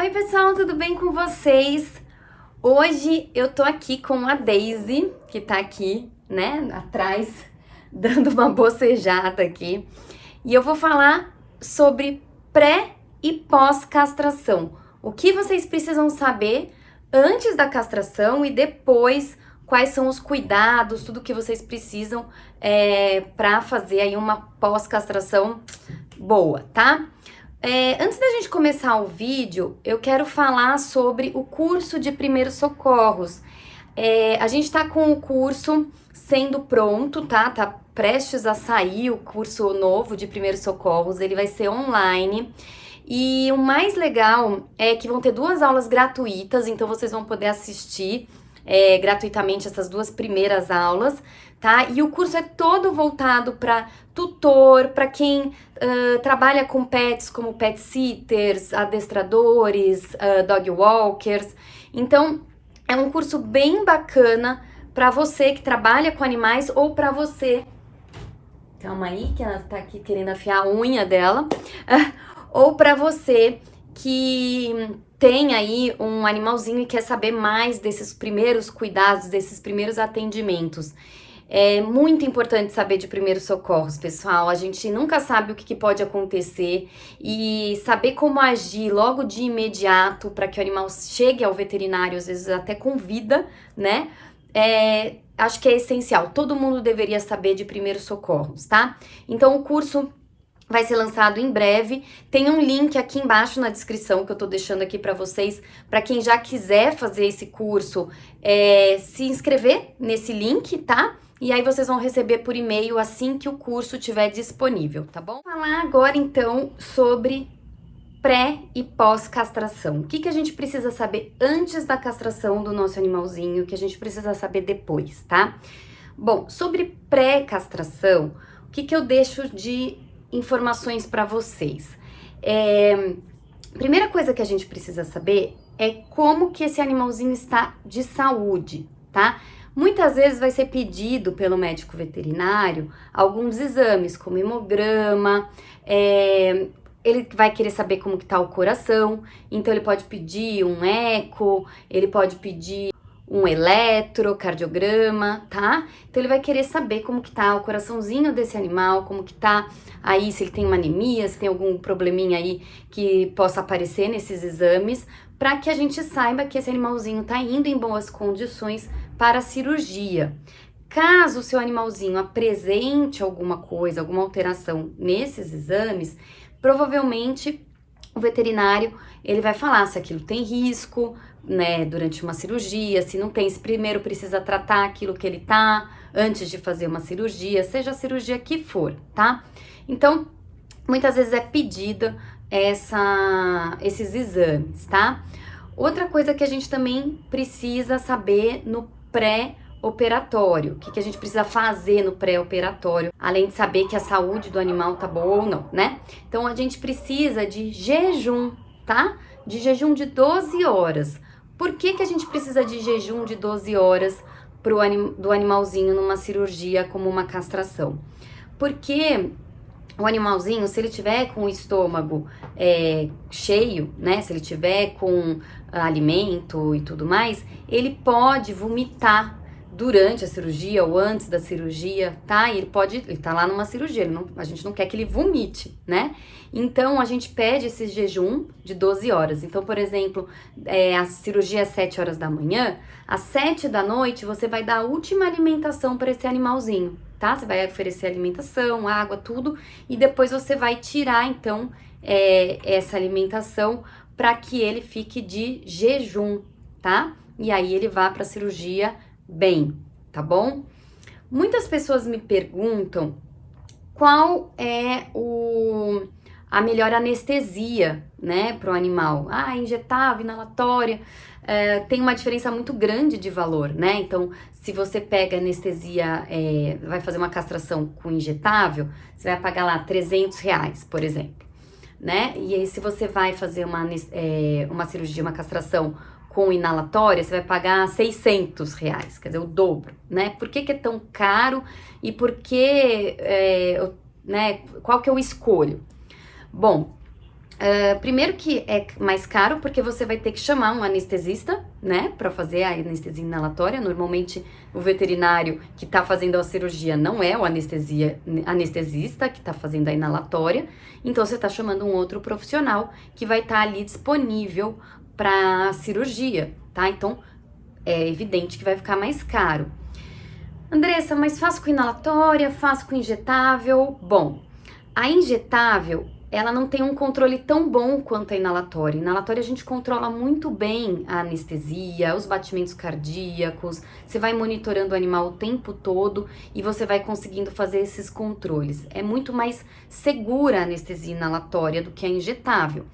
Oi pessoal, tudo bem com vocês? Hoje eu tô aqui com a Daisy, que tá aqui, né, atrás, dando uma bocejada aqui. E eu vou falar sobre pré e pós-castração. O que vocês precisam saber antes da castração e depois, quais são os cuidados, tudo que vocês precisam para fazer aí uma pós-castração boa, tá? Antes da gente começar o vídeo, eu quero falar sobre o curso de primeiros socorros. A gente tá com o curso sendo pronto, tá? Tá prestes a sair o curso novo de primeiros socorros, ele vai ser online. E o mais legal é que vão ter 2 aulas gratuitas, então vocês vão poder assistir gratuitamente essas 2 primeiras aulas, tá? E o curso é todo voltado para tutor, para quem trabalha com pets, como pet sitters, adestradores, dog walkers. Então, é um curso bem bacana para você que trabalha com animais ou para você... Calma aí, que ela tá aqui querendo afiar a unha dela. Ou para você que tem aí um animalzinho e quer saber mais desses primeiros cuidados, desses primeiros atendimentos. É muito importante saber de primeiros socorros, pessoal. A gente nunca sabe o que pode acontecer e saber como agir logo de imediato para que o animal chegue ao veterinário, às vezes até com vida, né? Acho que é essencial. Todo mundo deveria saber de primeiros socorros, tá? Então, o curso vai ser lançado em breve. Tem um link aqui embaixo na descrição que eu tô deixando aqui para vocês, para quem já quiser fazer esse curso, se inscrever nesse link, tá? E aí vocês vão receber por e-mail assim que o curso estiver disponível, tá bom? Vou falar agora então sobre pré e pós-castração. O que a gente precisa saber antes da castração do nosso animalzinho, o que a gente precisa saber depois, tá? Bom, sobre pré-castração, o que eu deixo de informações para vocês? Primeira coisa que a gente precisa saber é como que esse animalzinho está de saúde, tá? Muitas vezes vai ser pedido pelo médico veterinário alguns exames, como hemograma, ele vai querer saber como que tá o coração, então ele pode pedir um eco, ele pode pedir um eletrocardiograma, tá? Então ele vai querer saber como que tá o coraçãozinho desse animal, como que tá aí, se ele tem uma anemia, se tem algum probleminha aí que possa aparecer nesses exames, para que a gente saiba que esse animalzinho tá indo em boas condições para a cirurgia. Caso o seu animalzinho apresente alguma coisa, alguma alteração nesses exames, provavelmente o veterinário, ele vai falar se aquilo tem risco, né, durante uma cirurgia, se não tem, se primeiro precisa tratar aquilo que ele tá, antes de fazer uma cirurgia, seja a cirurgia que for, tá? Então, muitas vezes é pedida esses exames, tá? Outra coisa que a gente também precisa saber no pré-operatório, o que a gente precisa fazer no pré-operatório, além de saber que a saúde do animal tá boa ou não, né? Então, a gente precisa de jejum, tá? De jejum de 12 horas. Por que a gente precisa de jejum de 12 horas do animalzinho numa cirurgia como uma castração? Porque o animalzinho, se ele tiver com o estômago cheio, né? Se ele tiver com alimento e tudo mais, ele pode vomitar durante a cirurgia ou antes da cirurgia, tá? E ele tá lá numa cirurgia, a gente não quer que ele vomite, né? Então, a gente pede esse jejum de 12 horas. Então, por exemplo, a cirurgia é 7 horas da manhã, às 7 da noite você vai dar a última alimentação para esse animalzinho, tá? Você vai oferecer alimentação, água, tudo, e depois você vai tirar, então, essa alimentação para que ele fique de jejum, tá? E aí ele vá para a cirurgia bem, tá bom? Muitas pessoas me perguntam qual é a melhor anestesia, né, pro animal. Injetável, inalatória, tem uma diferença muito grande de valor, né? Então, se você pega anestesia, vai fazer uma castração com injetável, você vai pagar lá R$300, por exemplo, né? E aí, se você vai fazer uma cirurgia, uma castração com inalatória, você vai pagar R$600, quer dizer, o dobro, né? Por que é tão caro e por que, né, qual que eu escolho? Bom, Primeiro que é mais caro, porque você vai ter que chamar um anestesista, né, para fazer a anestesia inalatória. Normalmente, o veterinário que tá fazendo a cirurgia não é o anestesista que tá fazendo a inalatória. Então, você tá chamando um outro profissional que vai estar ali disponível para cirurgia, tá? Então, é evidente que vai ficar mais caro. Andressa, mas faço com inalatória, faço com injetável? Bom, a injetável, ela não tem um controle tão bom quanto a inalatória. A inalatória a gente controla muito bem a anestesia, os batimentos cardíacos, você vai monitorando o animal o tempo todo e você vai conseguindo fazer esses controles. É muito mais segura a anestesia inalatória do que a injetável.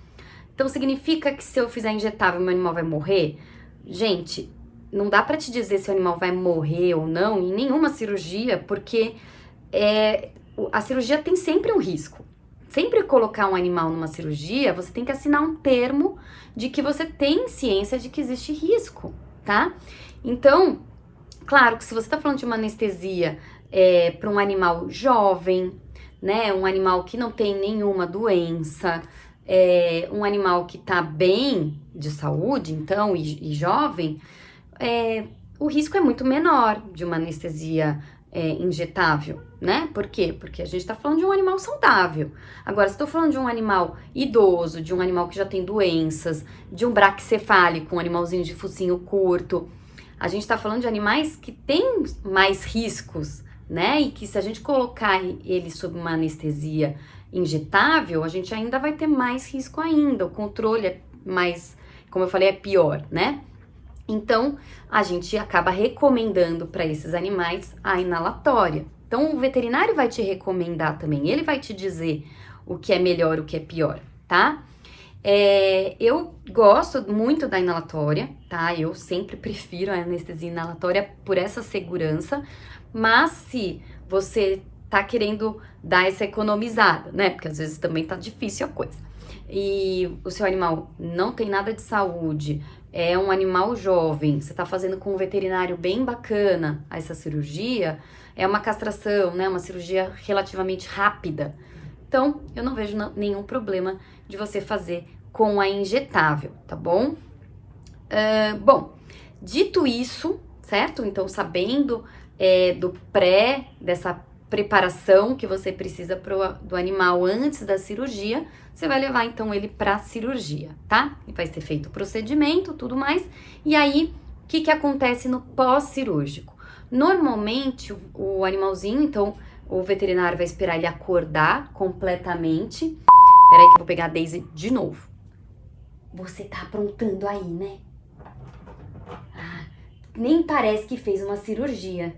Então significa que se eu fizer injetável, meu animal vai morrer? Gente, não dá pra te dizer se o animal vai morrer ou não em nenhuma cirurgia, porque a cirurgia tem sempre um risco. Sempre colocar um animal numa cirurgia, você tem que assinar um termo de que você tem ciência de que existe risco, tá? Então, claro que se você tá falando de uma anestesia para um animal jovem, né? Um animal que não tem nenhuma doença, um animal que tá bem de saúde, então, e jovem, o risco é muito menor de uma anestesia injetável, né? Por quê? Porque a gente tá falando de um animal saudável. Agora, se eu tô falando de um animal idoso, de um animal que já tem doenças, de um braquicefálico, um animalzinho de focinho curto, a gente tá falando de animais que têm mais riscos, né? E que se a gente colocar ele sob uma anestesia injetável, a gente ainda vai ter mais risco ainda. O controle é mais, como eu falei, é pior, né? Então, a gente acaba recomendando para esses animais a inalatória. Então, o veterinário vai te recomendar também, ele vai te dizer o que é melhor, o que é pior, tá? Eu gosto muito da inalatória, tá? Eu sempre prefiro a anestesia inalatória por essa segurança, mas se você tá querendo dar essa economizada, né? Porque às vezes também tá difícil a coisa. E o seu animal não tem nada de saúde, é um animal jovem, você tá fazendo com um veterinário bem bacana essa cirurgia, é uma castração, né? Uma cirurgia relativamente rápida. Então, eu não vejo nenhum problema de você fazer com a injetável, tá bom? Bom, dito isso, certo? Então, sabendo dessa preparação que você precisa do animal antes da cirurgia, você vai levar então ele para cirurgia, tá? E vai ser feito o procedimento, tudo mais. E aí, o que acontece no pós-cirúrgico? Normalmente, o animalzinho, então, o veterinário vai esperar ele acordar completamente. Peraí que eu vou pegar a Daisy de novo. Você tá aprontando aí, né? Nem parece que fez uma cirurgia.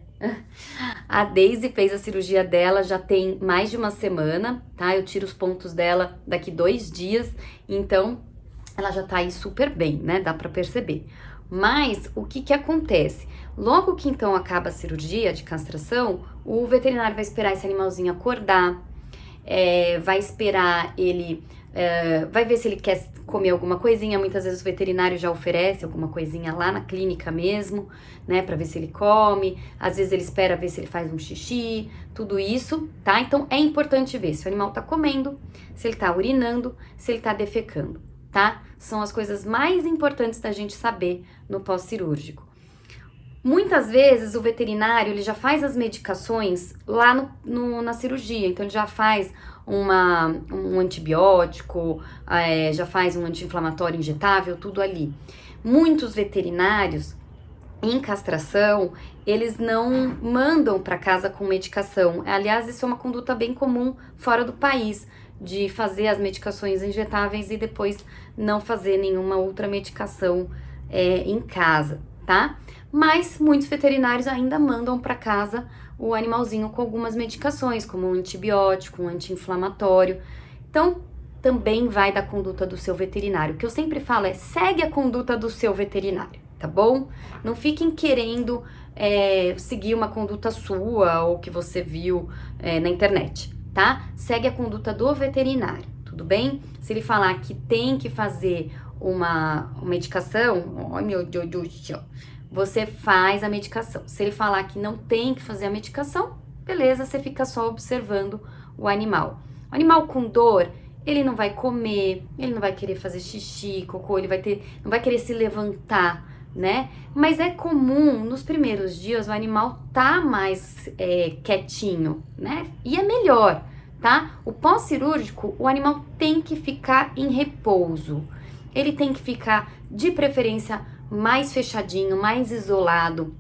A Daisy fez a cirurgia dela já tem mais de uma semana, tá? Eu tiro os pontos dela daqui 2 dias, então ela já tá aí super bem, né? Dá pra perceber. Mas o que acontece? Logo que então acaba a cirurgia de castração, o veterinário vai esperar esse animalzinho acordar, vai esperar ele... vai ver se ele quer comer alguma coisinha. Muitas vezes o veterinário já oferece alguma coisinha lá na clínica mesmo, né, pra ver se ele come. Às vezes ele espera ver se ele faz um xixi, tudo isso, tá? Então é importante ver se o animal tá comendo, se ele tá urinando, se ele tá defecando, tá? São as coisas mais importantes da gente saber no pós-cirúrgico. Muitas vezes o veterinário ele já faz as medicações lá na cirurgia, então ele já faz um antibiótico, já faz um anti-inflamatório injetável, tudo ali. Muitos veterinários em castração, eles não mandam para casa com medicação. Aliás, isso é uma conduta bem comum fora do país, de fazer as medicações injetáveis e depois não fazer nenhuma outra medicação em casa, tá? Mas muitos veterinários ainda mandam para casa o animalzinho com algumas medicações, como um antibiótico, um anti-inflamatório. Então, também vai da conduta do seu veterinário. O que eu sempre falo é, segue a conduta do seu veterinário, tá bom? Não fiquem querendo seguir uma conduta sua ou que você viu na internet, tá? Segue a conduta do veterinário, tudo bem? Se ele falar que tem que fazer uma medicação, ai meu Deus do céu, você faz a medicação. Se ele falar que não tem que fazer a medicação, beleza, você fica só observando o animal. O animal com dor, ele não vai comer, ele não vai querer fazer xixi, cocô, não vai querer se levantar, né? Mas é comum, nos primeiros dias, o animal tá mais quietinho, né? E é melhor, tá? O pós-cirúrgico, o animal tem que ficar em repouso. Ele tem que ficar, de preferência, mais fechadinho, mais isolado.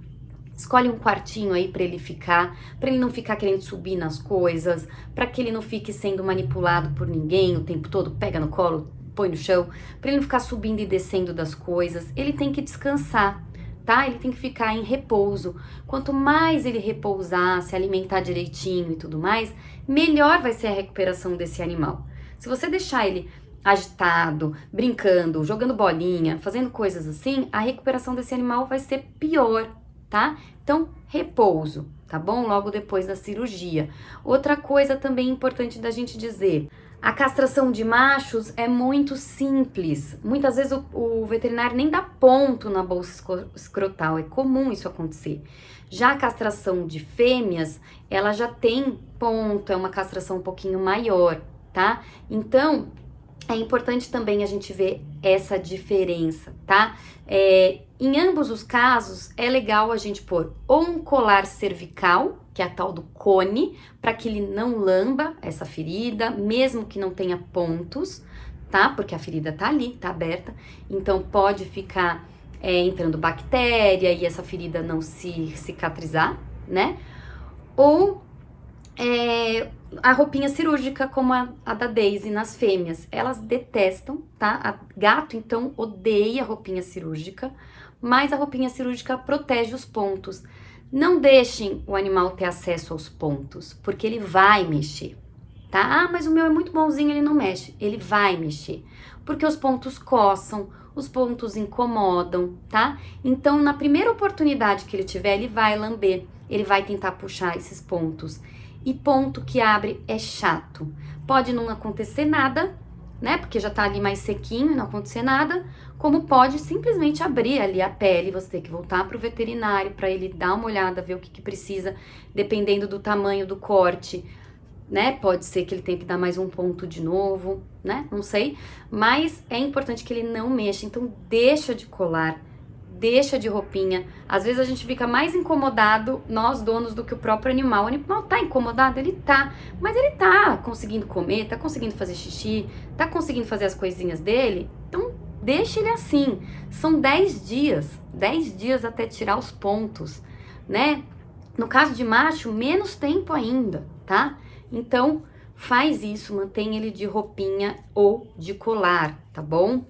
Escolhe um quartinho aí para ele não ficar querendo subir nas coisas, para que ele não fique sendo manipulado por ninguém o tempo todo, pega no colo, põe no chão, para ele não ficar subindo e descendo das coisas. Ele tem que descansar, tá? Ele tem que ficar em repouso. Quanto mais ele repousar, se alimentar direitinho e tudo mais, melhor vai ser a recuperação desse animal. Se você deixar ele agitado, brincando, jogando bolinha, fazendo coisas assim, a recuperação desse animal vai ser pior, tá? Então, repouso, tá bom? Logo depois da cirurgia. Outra coisa também importante da gente dizer, a castração de machos é muito simples. Muitas vezes o veterinário nem dá ponto na bolsa escrotal, é comum isso acontecer. Já a castração de fêmeas, ela já tem ponto, é uma castração um pouquinho maior, tá? Então, é importante também a gente ver essa diferença, tá? Em ambos os casos, é legal a gente pôr ou um colar cervical, que é a tal do cone, para que ele não lamba essa ferida, mesmo que não tenha pontos, tá? Porque a ferida tá ali, tá aberta, então pode ficar entrando bactéria e essa ferida não se cicatrizar, né? Ou a roupinha cirúrgica, como a da Daisy nas fêmeas, elas detestam, tá? A gato, então, odeia a roupinha cirúrgica, mas a roupinha cirúrgica protege os pontos. Não deixem o animal ter acesso aos pontos, porque ele vai mexer, tá? Ah, mas o meu é muito bonzinho, ele não mexe. Ele vai mexer, porque os pontos coçam, os pontos incomodam, tá? Então, na primeira oportunidade que ele tiver, ele vai lamber, ele vai tentar puxar esses pontos. E ponto que abre é chato. Pode não acontecer nada, né? Porque já tá ali mais sequinho e não acontecer nada. Como pode simplesmente abrir ali a pele, você ter que voltar pro veterinário para ele dar uma olhada, ver o que precisa, dependendo do tamanho do corte, né? Pode ser que ele tenha que dar mais um ponto de novo, né? Não sei. Mas é importante que ele não mexa. Então, deixa de colar. Deixa de roupinha. Às vezes a gente fica mais incomodado, nós donos, do que o próprio animal. O animal tá incomodado? Ele tá. Mas ele tá conseguindo comer, tá conseguindo fazer xixi, tá conseguindo fazer as coisinhas dele. Então, deixa ele assim. São 10 dias. 10 dias até tirar os pontos, né? No caso de macho, menos tempo ainda, tá? Então, faz isso. Mantém ele de roupinha ou de colar, tá bom?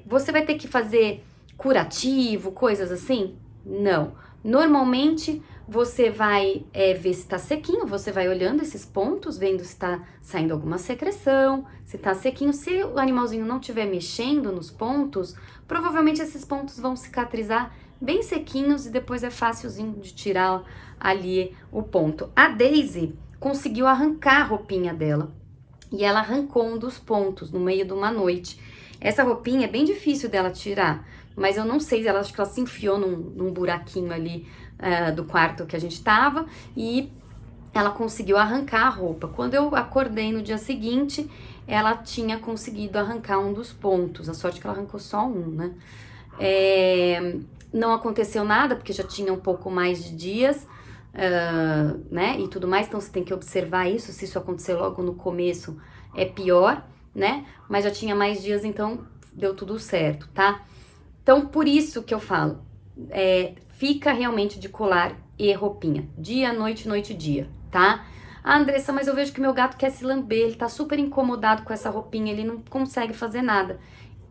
Você vai ter que fazer curativo, coisas assim? Não. Normalmente, você vai ver se tá sequinho, você vai olhando esses pontos, vendo se tá saindo alguma secreção, se tá sequinho. Se o animalzinho não estiver mexendo nos pontos, provavelmente esses pontos vão cicatrizar bem sequinhos e depois é facilzinho de tirar ali o ponto. A Daisy conseguiu arrancar a roupinha dela e ela arrancou um dos pontos no meio de uma noite. Essa roupinha é bem difícil dela tirar, mas eu não sei, acho que ela se enfiou num buraquinho ali do quarto que a gente tava e ela conseguiu arrancar a roupa. Quando eu acordei no dia seguinte, ela tinha conseguido arrancar um dos pontos. A sorte é que ela arrancou só um, né? Não aconteceu nada, porque já tinha um pouco mais de dias, né? E tudo mais, então você tem que observar isso. Se isso acontecer logo no começo, é pior, né? Mas já tinha mais dias, então deu tudo certo, tá? Então, por isso que eu falo, fica realmente de colar e roupinha, dia, noite, noite, dia, tá? Ah, Andressa, mas eu vejo que meu gato quer se lamber, ele tá super incomodado com essa roupinha, ele não consegue fazer nada.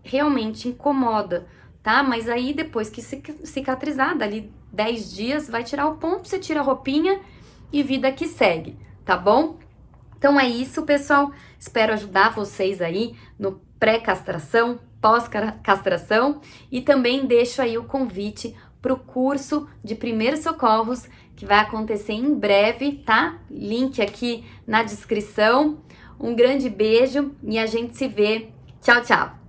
Realmente incomoda, tá? Mas aí, depois que cicatrizar, dali 10 dias, vai tirar o ponto, você tira a roupinha e vida que segue, tá bom? Então é isso, pessoal. Espero ajudar vocês aí no pré-castração, pós-castração, e também deixo aí o convite para o curso de primeiros socorros que vai acontecer em breve, tá? Link aqui na descrição. Um grande beijo e a gente se vê. Tchau, tchau!